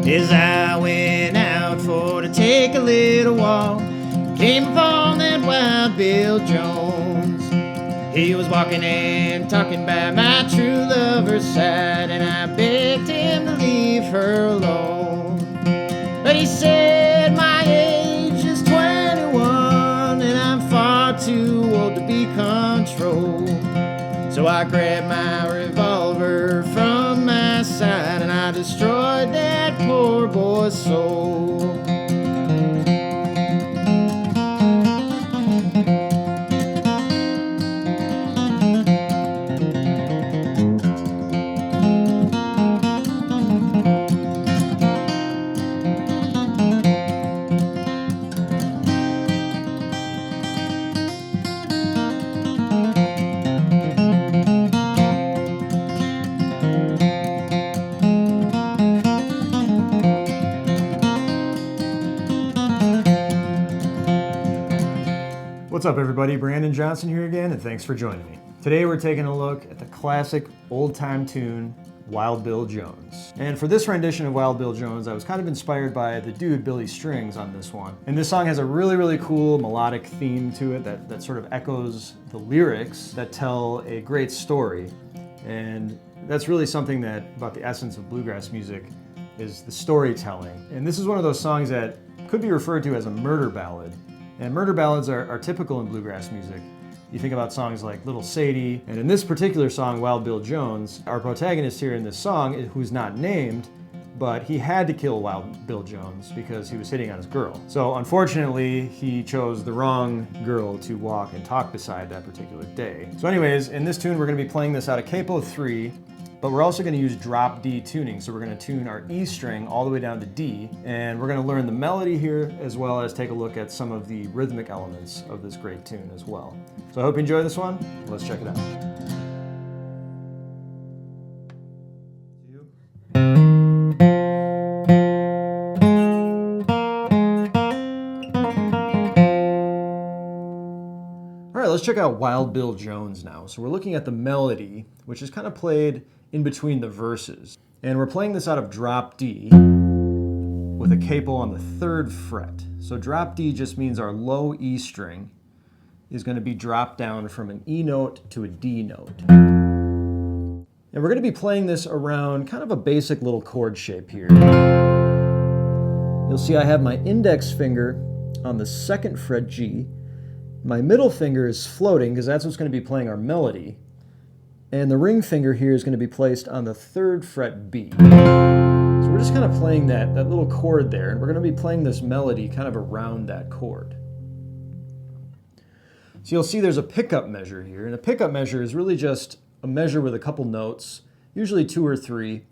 As I went out for to take a little walk, came upon that Wild Bill Jones. He was walking and talking by my true lover's side, and I begged him to leave her alone. But he said my age is 21 and I'm far too old to be controlled. So I grabbed my revolver from my side and I destroyed that poor boy's soul. What's up everybody, Brandon Johnson here again, and thanks for joining me. Today we're taking a look at the classic old-time tune, Wild Bill Jones. And for this rendition of Wild Bill Jones, I was kind of inspired by the dude Billy Strings on this one. And this song has a really cool melodic theme to it that sort of echoes the lyrics that tell a great story. And that's really something that, about the essence of bluegrass music, is the storytelling. And this is one of those songs that could be referred to as a murder ballad. And murder ballads are typical in bluegrass music. You think about songs like Little Sadie, and in this particular song, Wild Bill Jones, our protagonist here in this song, who's not named, but he had to kill Wild Bill Jones because he was hitting on his girl. So unfortunately, he chose the wrong girl to walk and talk beside that particular day. So anyways, in this tune, we're gonna be playing this out of capo 3, but we're also going to use drop D tuning. So we're going to tune our E string all the way down to D, and we're going to learn the melody here as well as take a look at some of the rhythmic elements of this great tune as well. So I hope you enjoy this one. Let's check it out. All right, let's check out Wild Bill Jones now. So we're looking at the melody, which is kind of played in between the verses. And we're playing this out of drop D with a capo on the 3rd fret. So drop D just means our low E string is going to be dropped down from an E note to a D note. And we're going to be playing this around kind of a basic little chord shape here. You'll see I have my index finger on the 2nd fret G. My middle finger is floating because that's what's going to be playing our melody. And the ring finger here is going to be placed on the 3rd fret B. So we're just kind of playing that little chord there, and we're going to be playing this melody kind of around that chord. So you'll see there's a pickup measure here, and a pickup measure is really just a measure with a couple notes, usually 2 or 3,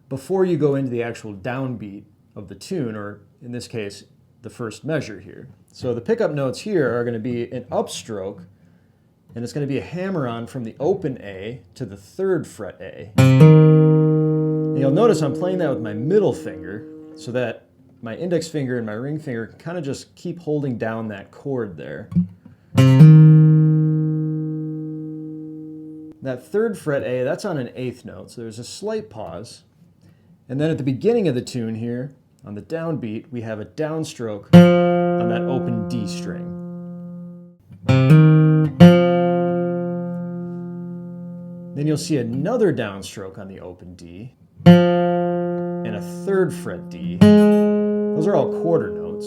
before you go into the actual downbeat of the tune, or in this case, the first measure here. So the pickup notes here are going to be an upstroke, and it's going to be a hammer-on from the open A to the 3rd fret A. And you'll notice I'm playing that with my middle finger, so that my index finger and my ring finger can kind of just keep holding down that chord there. That 3rd fret A, that's on an 8th note, so there's a slight pause. And then at the beginning of the tune here, on the downbeat, we have a downstroke on that open D string. Then you'll see another downstroke on the open D and a 3rd fret D. Those are all quarter notes.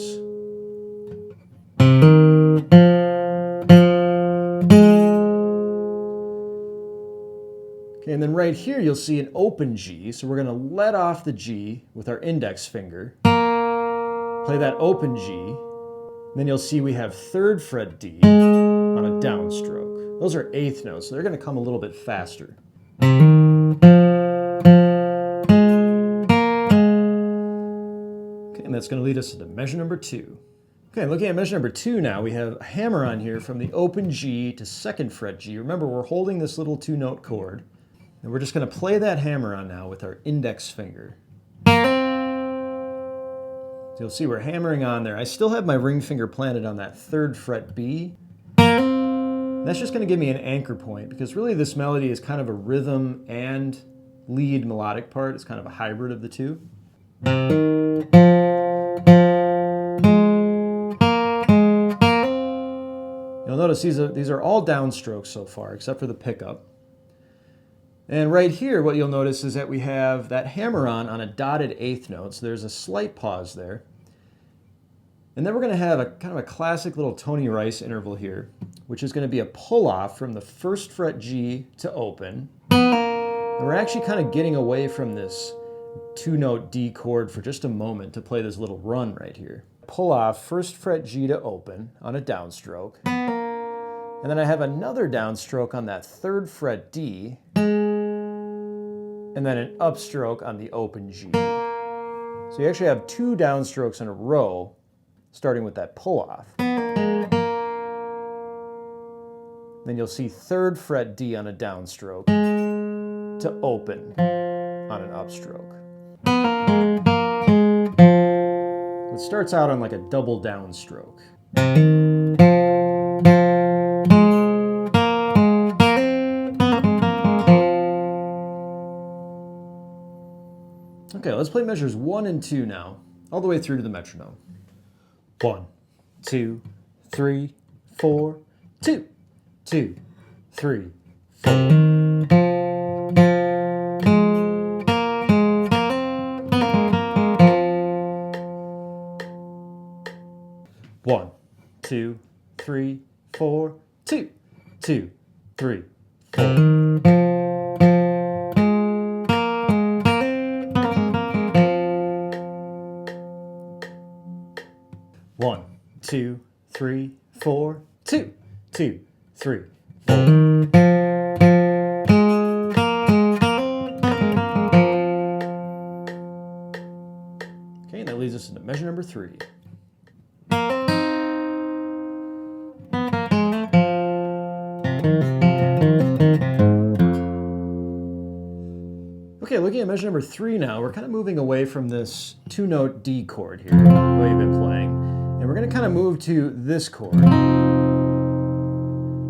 Okay, and then right here you'll see an open G, so we're going to let off the G with our index finger, play that open G, then you'll see we have 3rd fret D on a downstroke. Those are 8th notes, so they're going to come a little bit faster. Okay, and that's going to lead us to measure number 2. Okay, looking at measure number 2 now, we have a hammer on here from the open G to 2nd fret G. Remember, we're holding this little 2-note chord, and we're just going to play that hammer on now with our index finger. So you'll see we're hammering on there. I still have my ring finger planted on that 3rd fret B. That's just going to give me an anchor point, because really this melody is kind of a rhythm and lead melodic part. It's kind of a hybrid of the two. You'll notice these are all downstrokes so far, except for the pickup. And right here, what you'll notice is that we have that hammer-on a dotted eighth note, so there's a slight pause there. And then we're going to have a kind of a classic little Tony Rice interval here, which is going to be a pull-off from the 1st fret G to open. And we're actually kind of getting away from this 2-note D chord for just a moment to play this little run right here. Pull off 1st fret G to open on a downstroke. And then I have another downstroke on that 3rd fret D, and then an upstroke on the open G. So you actually have 2 downstrokes in a row, starting with that pull-off. Then you'll see 3rd fret D on a downstroke to open on an upstroke. It starts out on like a double downstroke. Okay, let's play measures 1 and 2 now, all the way through to the metronome. 1, 2, 3, 4, 2, 2, 3, 4. 1, 2, 3, 4, 2, 2, 3, 4. One, two, three, four, 2, 2, 3, 4. Okay, and that leads us into measure number 3. Okay, looking at measure number 3 now, we're kind of moving away from this 2-note D chord here, the way you've been playing, and we're going to kind of move to this chord.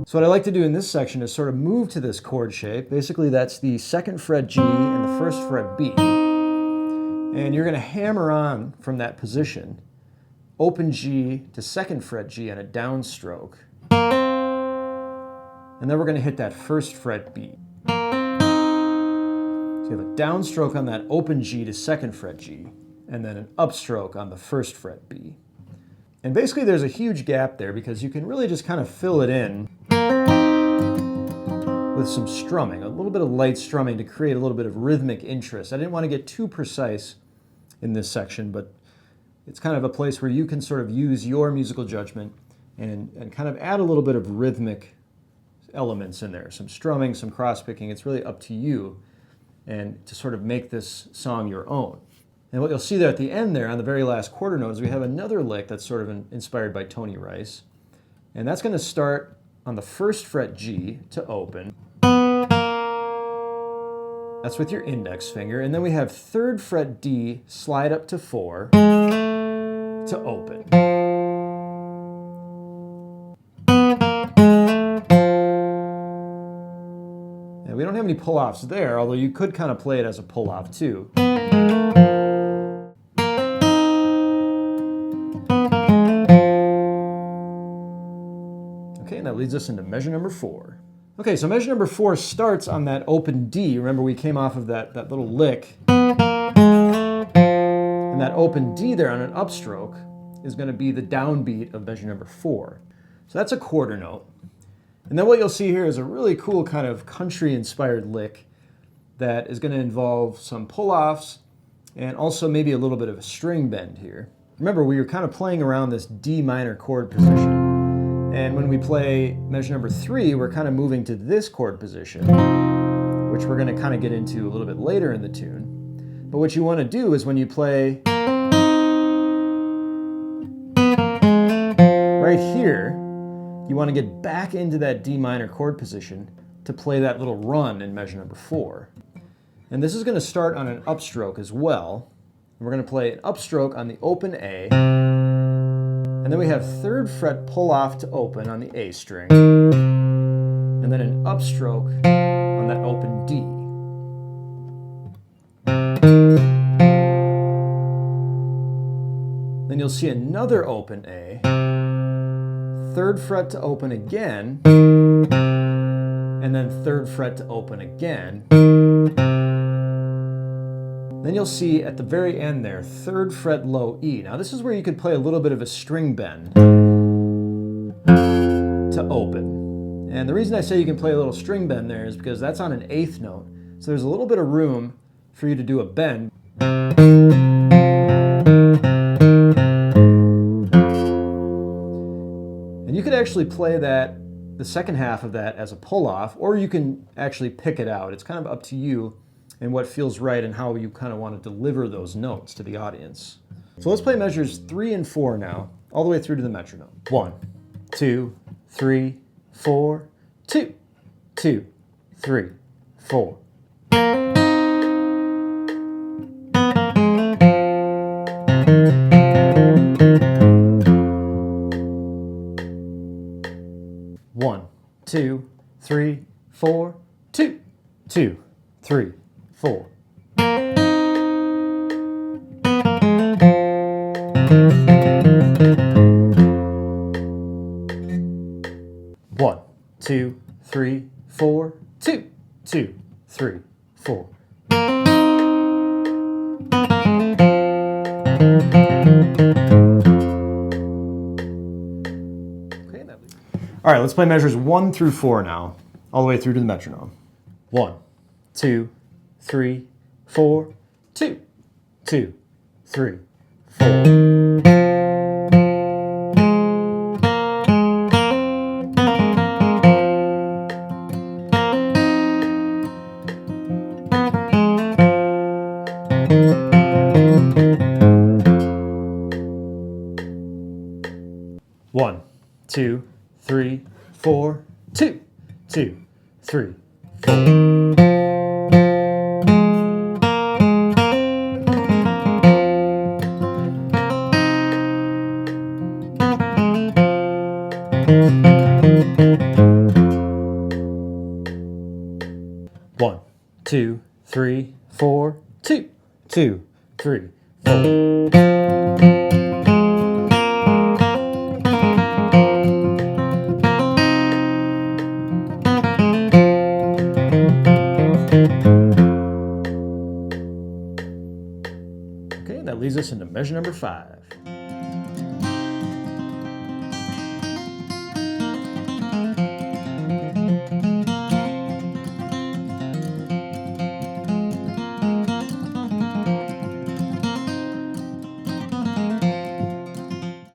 So what I like to do in this section is sort of move to this chord shape. Basically, that's the 2nd fret G and the 1st fret B, and you're going to hammer on from that position, open G to 2nd fret G on a downstroke, and then we're going to hit that 1st fret B. So you have a downstroke on that open G to 2nd fret G, and then an upstroke on the 1st fret B. And basically there's a huge gap there because you can really just kind of fill it in with some strumming, a little bit of light strumming to create a little bit of rhythmic interest. I didn't want to get too precise in this section, but it's kind of a place where you can sort of use your musical judgment and kind of add a little bit of rhythmic elements in there. Some strumming, some cross-picking, it's really up to you and to sort of make this song your own. And what you'll see there at the end there, on the very last quarter note, is we have another lick that's sort of inspired by Tony Rice. And that's going to start on the 1st fret G to open. That's with your index finger. And then we have 3rd fret D slide up to 4 to open. We don't have any pull-offs there, although you could kind of play it as a pull-off too. Okay, and that leads us into measure number 4. Okay, so measure number 4 starts on that open D. Remember, we came off of that little lick. And that open D there on an upstroke is going to be the downbeat of measure number 4. So that's a quarter note. And then what you'll see here is a really cool kind of country-inspired lick that is going to involve some pull-offs and also maybe a little bit of a string bend here. Remember, we were kind of playing around this D minor chord position. And when we play measure number 3, we're kind of moving to this chord position, which we're going to kind of get into a little bit later in the tune. But what you want to do is when you play right here, you want to get back into that D minor chord position to play that little run in measure number 4. And this is going to start on an upstroke as well. And we're going to play an upstroke on the open A, and then we have 3rd fret pull off to open on the A string, and then an upstroke on that open D. Then you'll see another open A, 3rd fret to open again, and then 3rd fret to open again. Then you'll see at the very end there, 3rd fret low E. Now this is where you could play a little bit of a string bend to open. And the reason I say you can play a little string bend there is because that's on an 8th note. So there's a little bit of room for you to do a bend. And you could actually play that, the second half of that, as a pull-off, or you can actually pick it out. It's kind of up to you and what feels right and how you kind of want to deliver those notes to the audience. So let's play measures 3 and 4 now, all the way through to the metronome. 1, 2, 3, 4, 2, 2, 3, 4. One, 2, 3, 4, 2, 2, 3, 4. One, 2, 3, 4, 2, 2, 3, 4. All right, let's play measures 1 through 4 now, all the way through to the metronome. 1, 2, 3, 4, 2, 2, 3, 4. One, 2, 3, 4, 2, 2, 3, 4. One, 2, 3, 4, 2, 2, 3, 4. Okay, that leads us into measure number 5.